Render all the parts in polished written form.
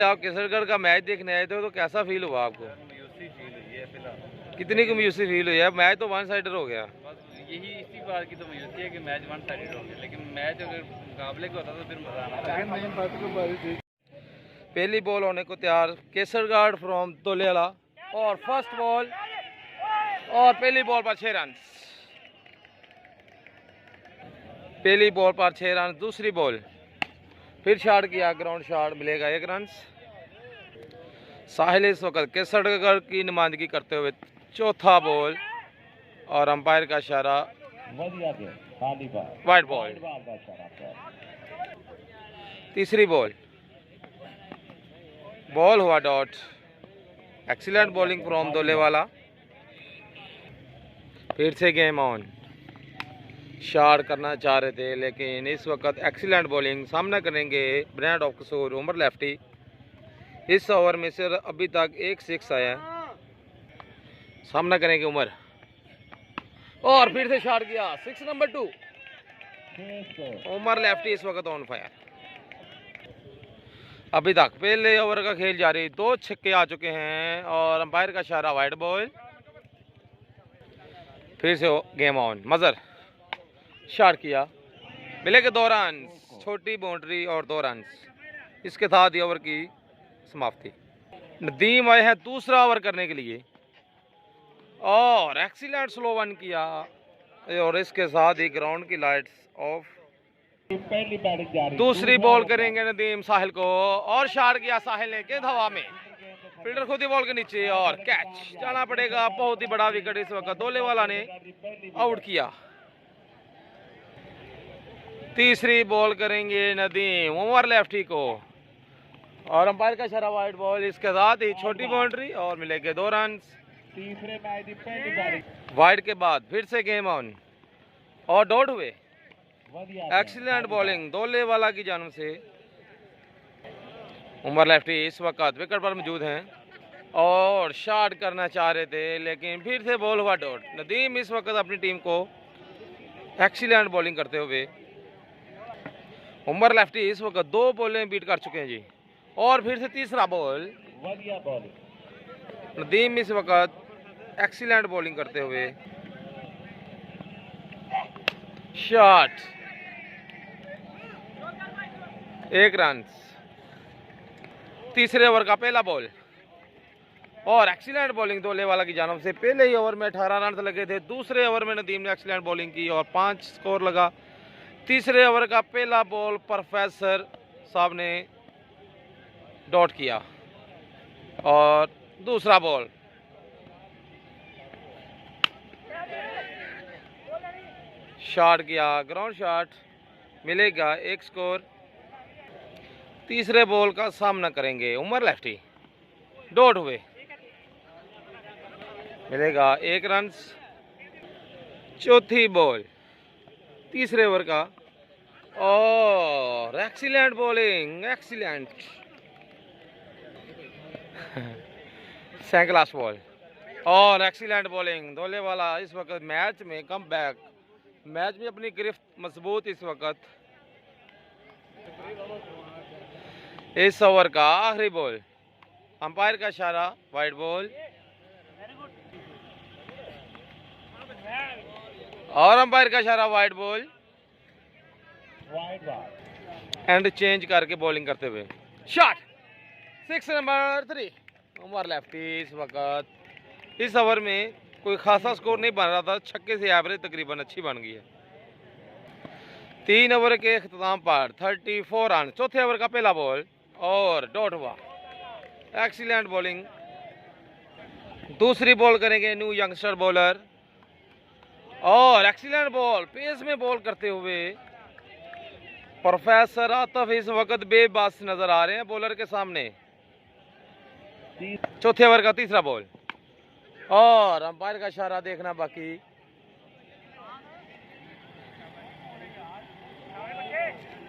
आप केसरगढ़ का मैच देखने आए थे तो कैसा फील हुआ आपको? मायूसी फील हुई है फिलहाल। कितनी की मायूसी फील हुई है? मैच तो वन साइडर हो गया। बस यही इसी बात की तो मायूसी है कि मैच वन साइडेड हो गया, लेकिन मैच अगर मुकाबले का होता तो फिर मजा आना। पहली बॉल होने को तैयार केसरगढ़ फ्रॉम तोलेला और फर्स्ट बॉल और पहली बॉल पर 6 रन। पहली बॉल पर 6 रन। दूसरी बॉल फिर शॉट किया, ग्राउंड शॉट, मिलेगा 1 रन। साहिल इस वक्त केसरगढ़ की नुमाइंदगी करते हुए चौथा बॉल और अंपायर का इशारा वाइड बॉल। तीसरी बॉल बॉल हुआ dot. Excellent bowling from Dolewala. फिर से गेम ऑन। शॉट करना चाह रहे थे लेकिन इस वक्त एक्सीलेंट बॉलिंग सामना करेंगे ब्रांड ऑफ कसूर उमर लेफ्टी। इस ओवर में से अभी तक 1 6 आया है। सामना करेंगे उमर और फिर से शॉट किया 6 नंबर 2। उमर लेफ्टी इस वक्त ऑन फायर। अभी तक पहले ओवर का खेल जारी, 2 छक्के आ चुके हैं और अंपायर का इशारा वाइड बॉल। फिर से गेम ऑन। मजर शॉट किया, मिलेंगे 2 रन। छोटी बाउंड्री और 2 रन। इसके साथ ही ओवर की समाप्ति। नदीम आए हैं दूसरा ओवर करने के लिए और एक्सीलेंट स्लो वन किया और इसके साथ ही ग्राउंड की लाइट्स ऑफ। दूसरी बॉल करेंगे नदीम साहिल को और शॉट किया साहिल ने गेंद हवा में। फील्डर खुद ही बॉल के नीचे और कैच। जाना पड़ेगा, बहुत ही बड़ा विकेट इस वक्त दोलेवाला ने आउट किया। तीसरी बॉल करेंगे नदीम उमर लेफ्टी को और अंपायर का इशारा वाइड बॉल। इसके साथ ही छोटी बाउंड्री और मिलेंगे 2 रन। तीसरे मैच की पहली बारी वाइड के बाद फिर से गेम ऑन और डॉट हुए। एक्सीलेंट बॉलिंग दोलेवाला की जानब से। उमर लेफ्टी इस वक्त विकेट पर मौजूद हैं और शॉट करना चाह रहे थे लेकिन फिर से बॉल हुआ डॉट। नदीम इस वक्त अपनी टीम को एक्सीलेंट बॉलिंग करते हुए। उमर लेफ्टी इस वक्त 2 बॉलें बीट कर चुके हैं जी और फिर से तीसरा बॉल। नदीम इस वक्त एक्सीलेंट बॉलिंग करते हुए। Shot 1 run. तीसरे ओवर का पहला बॉल और एक्सीलेंट बॉलिंग दोलेवाला की जानब से। पहले ही ओवर में 18 रन लगे थे। दूसरे ओवर में नदीम ने एक्सीलेंट बॉलिंग की और 5 स्कोर लगा। तीसरे ओवर का पहला बॉल प्रोफेसर साहब ने डॉट किया और दूसरा बॉल शॉट किया, ग्राउंड शॉट, मिलेगा 1 स्कोर। तीसरे बॉल का सामना करेंगे उमर लेफ्टी। डॉट हुए, मिलेगा 1 रन। चौथी बॉल तीसरे ओवर का और excellent bowling, excellent second last ball और एक्सीलेंट बॉलिंग दोलेवाला इस वक्त मैच में कम बैक। मैच में अपनी गिरफ्त मजबूत इस वक्त। इस ओवर का आखिरी बॉल, अंपायर का इशारा वाइड बॉल और अंपायर का इशारा वाइड बॉल। एंड चेंज करके बॉलिंग करते हुए शॉट 6 नंबर 3। उमर लेफ्टी इस वक्त इस ओवर में कोई खासा स्कोर नहीं बन रहा था। छक्के से एवरेज तकरीबन अच्छी बन गई है। 3 ओवर के अख्ताम पर 34 रन। चौथे ओवर का पहला बॉल और डॉट हुआ। Excellent bowling. दूसरी बॉल करेंगे न्यू यंगस्टर बॉलर और एक्सीलेंट बॉल पेस में बॉल करते हुए प्रोफेसर आतिफ इस वक्त बेबस नजर आ रहे हैं बॉलर के सामने। चौथे ओवर का तीसरा बॉल और अंपायर का इशारा देखना बाकी।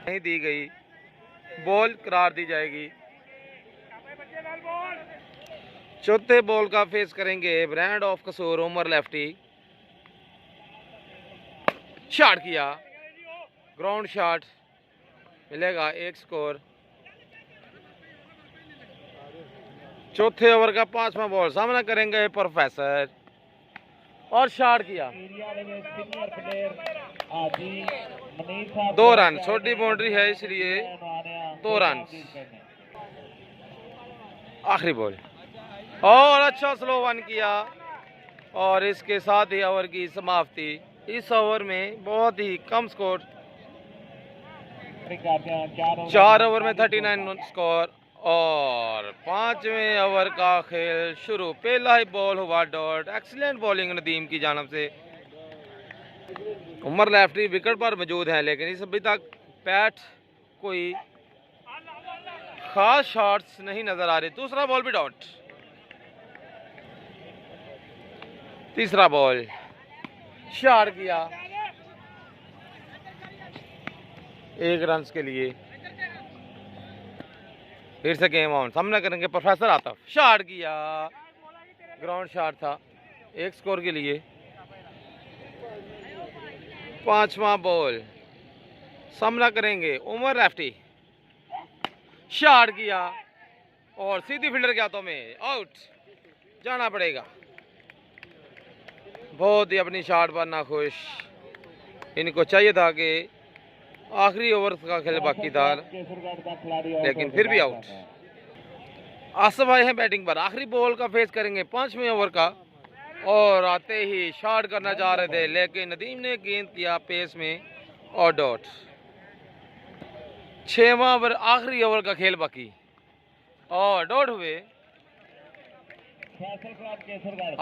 नहीं दी गई, बॉल करार दी जाएगी। चौथे बॉल का फेस करेंगे ब्रांड ऑफ कसूर उमर लेफ्टी। शॉट किया, ग्राउंड शॉट, मिलेगा 1 स्कोर। चौथे ओवर का 5वां बॉल, सामना करेंगे प्रोफेसर और शॉट किया। 2 रन, छोटी बाउंड्री है इसलिए 2 रन। आखिरी बॉल और अच्छा स्लो वन किया और इसके साथ ही ओवर की समाप्ति। इस ओवर में बहुत ही कम स्कोर, 4 ओवर में 39 स्कोर और 5वें ओवर का खेल शुरू। पहला ही बॉल हुआ डॉट। एक्सीलेंट बॉलिंग नदीम की जानब से। उमर लेफ्टी विकेट पर मौजूद है लेकिन इस अभी तक पैट कोई खास शॉट्स नहीं नजर आ रहे। दूसरा बॉल भी डॉट। तीसरा बॉल शॉट किया 1 रन के लिए। फिर से गेम ऑन, सामना करेंगे प्रोफेसर आतफ। शॉट किया, ग्राउंड शॉट था 1 स्कोर के लिए। 5वां बॉल, सामना करेंगे उमर लेफ्टी। शॉट किया और सीधी फील्डर के हाथों में, आउट जाना पड़ेगा। बहुत ही अपनी शॉट पर नाखुश। इनको चाहिए था कि आखिरी ओवर का खेल बाकी था लेकिन फिर भी आउट। आसफ आए हैं बैटिंग पर। आखिरी बॉल का फेस करेंगे 5वें ओवर का और आते ही शॉट करना चाह रहे थे लेकिन नदीम ने गेंद किया पेस में और डॉट। 6वां ओवर, आखिरी ओवर का खेल बाकी और डॉट हुए।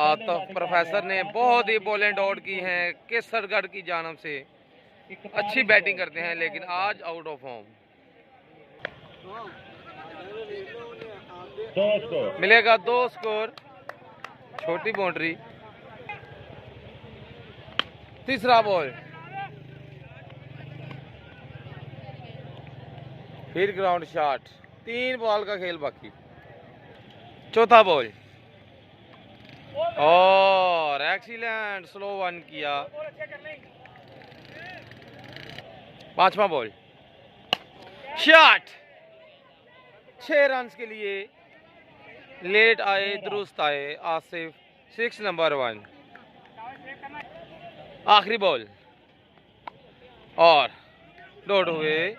आतफ प्रोफेसर ने बहुत ही बॉलें डॉट की हैं केसरगढ़ की जानब से। अच्छी बैटिंग करते हैं लेकिन आज आउट ऑफ फॉर्म। मिलेगा 2 स्कोर, छोटी बाउंड्री। तीसरा बॉल, फिर ग्राउंड शॉट। 3 बॉल का खेल बाकी। चौथा बॉल और एक्सीलेंट स्लो वन किया। 5वां बॉल शॉट 6 रन के लिए। लेट आए दुरुस्त आए आसिफ, 6 नंबर 1। आखिरी बॉल और डॉट हुए।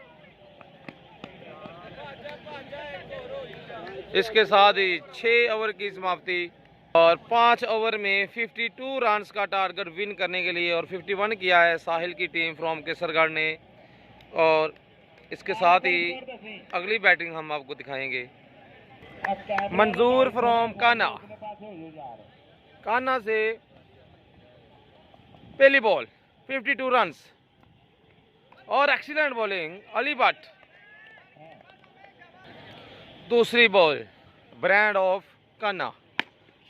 इसके साथ ही 6 ओवर की समाप्ति और 5 ओवर में 52 रन का टारगेट विन करने के लिए और 51 किया है साहिल की टीम फ्रॉम केसरगढ़ ने। और इसके साथ ही अगली बैटिंग हम आपको दिखाएंगे। मंजूर फ्रॉम कान्हा से पहली बॉल 52 रन और एक्सीलेंट बॉलिंग अली भट्ट। दूसरी ball brand of Kanha.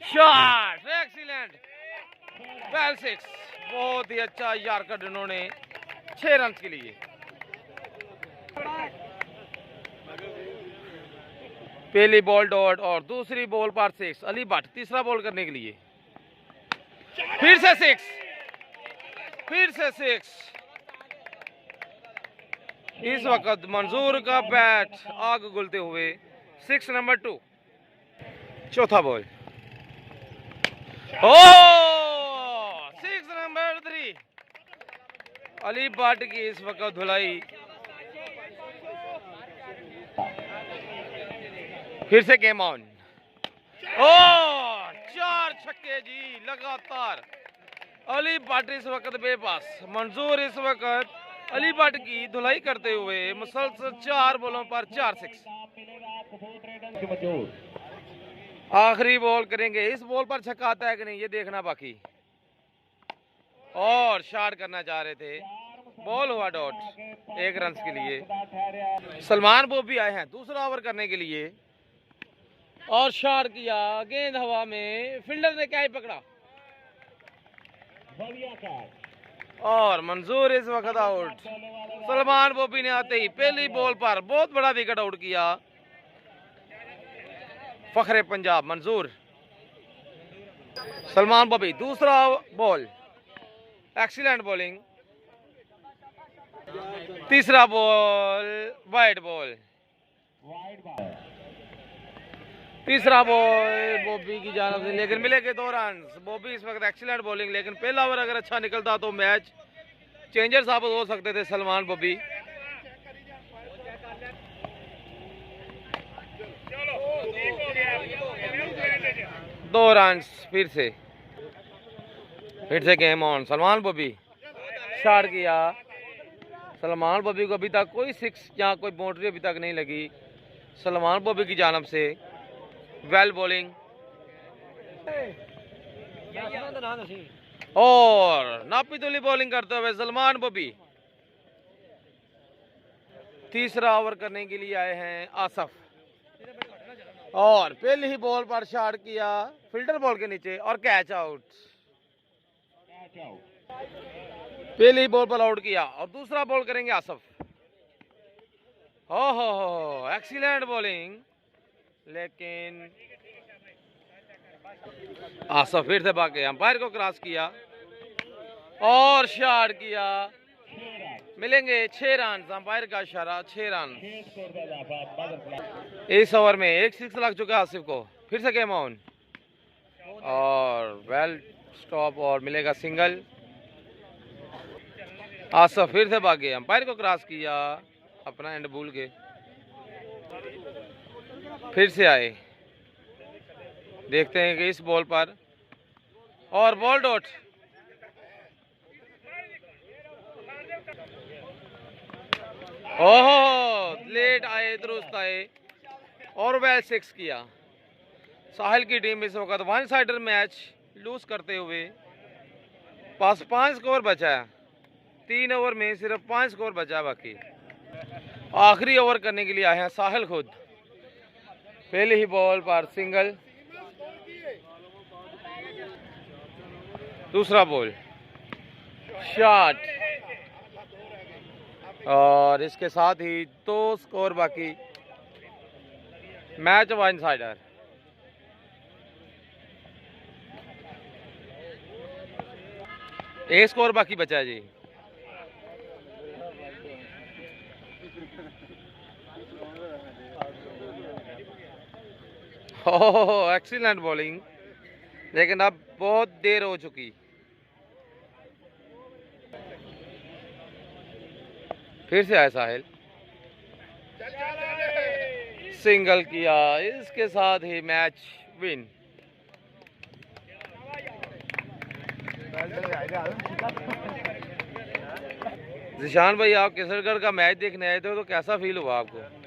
Shot excellent, well 6। बहुत ही अच्छा यार्कर उन्होंने 6 रन के लिए। पहली बॉल डॉट और दूसरी बॉल पर 6 अली भट्ट। तीसरा बॉल करने के लिए फिर से 6, फिर से 6। इस वक्त मंजूर का बैट आग उगलते हुए 6 नंबर 2। चौथा बॉल ओ 6 नंबर 3। अली भट्ट की इस वक्त धुलाई। फिर से गेम ऑन। ओ 4 छक्के जी लगातार। अली भट्ट इस वक्त बेबस। मंजूर इस वक्त अली भट्ट की धुलाई करते हुए मुसलसल 4 बॉलों पर 4 6। आखिरी बॉल करेंगे। इस बॉल पर छक्का आता है कि नहीं ये देखना बाकी। और शॉट करना चाह रहे थे, बॉल हुआ डॉट 1 रन के लिए। सलमान बोबी आए हैं दूसरा ओवर करने के लिए और शॉट किया। गेंद हवा में, फील्डर ने क्या ही पकड़ा और मंजूर इस वक्त आउट। सलमान बोबी ने आते ही पहली बॉल पर बहुत बड़ा विकेट आउट किया। फखरे पंजाब मंजूर। सलमान बोबी दूसरा बॉल, एक्सीलेंट बॉलिंग। तीसरा बॉल वाइड बॉल। तीसरा बॉल बॉबी की जानिब से, लेकिन मिलेंगे 2 रन। बॉबी इस वक्त एक्सीलेंट बॉलिंग, लेकिन पहला ओवर अगर अच्छा निकलता तो मैच चेंजर साबित हो सकते थे सलमान बॉबी। दो रन फिर से game on. Salman Bobby shot किया। सलमान बॉबी को अभी तक कोई 6 या कोई बाउंड्री अभी तक नहीं लगी सलमान बॉबी की जानिब से। वेल बॉलिंग और नापीतुली बॉलिंग करते हुए सलमान बॉबी। तीसरा ओवर करने के लिए आए हैं आसफ, और पहली ही बॉल पर शॉट किया फिल्टर बॉल के नीचे और कैच आउट। पहली बॉल पर आउट किया और दूसरा बॉल करेंगे आसफ। हो एक्सीलेंट बॉलिंग, लेकिन आसफ फिर से भागे, अंपायर को क्रॉस किया और शॉट किया। मिलेंगे 6 रन, अंपायर का इशारा 6 रन। इस ओवर में 1 6 लग चुका है आसिफ को। फिर से गेम ऑन और वेल स्टॉप और मिलेगा सिंगल। आसफ फिर से भागे, अंपायर को क्रॉस किया अपना एंड भूल के। फिर से आए, देखते हैं कि इस बॉल पर और बॉल डॉट। ओहो लेट आए, दुरुस्त आए और वेल 6 किया। साहिल की टीम इस वक्त 1 साइडर मैच लूज करते हुए पास 5 स्कोर बचा है। 3 ओवर में सिर्फ 5 स्कोर बचा बाकी। आखिरी ओवर करने के लिए आए हैं साहिल खुद। पहले ही बॉल पर सिंगल, दूसरा बॉल शॉट और इसके साथ ही 2 स्कोर बाकी। Match 1 cider. एक स्कोर बाकी बचा है जी। ओह एक्सीलेंट बॉलिंग, लेकिन अब बहुत देर हो चुकी। फिर से आया साहिल, सिंगल किया, इसके साथ ही मैच विन। जिशान भाई, आप केसरगढ़ का मैच देखने आए थे तो कैसा फील हुआ आपको?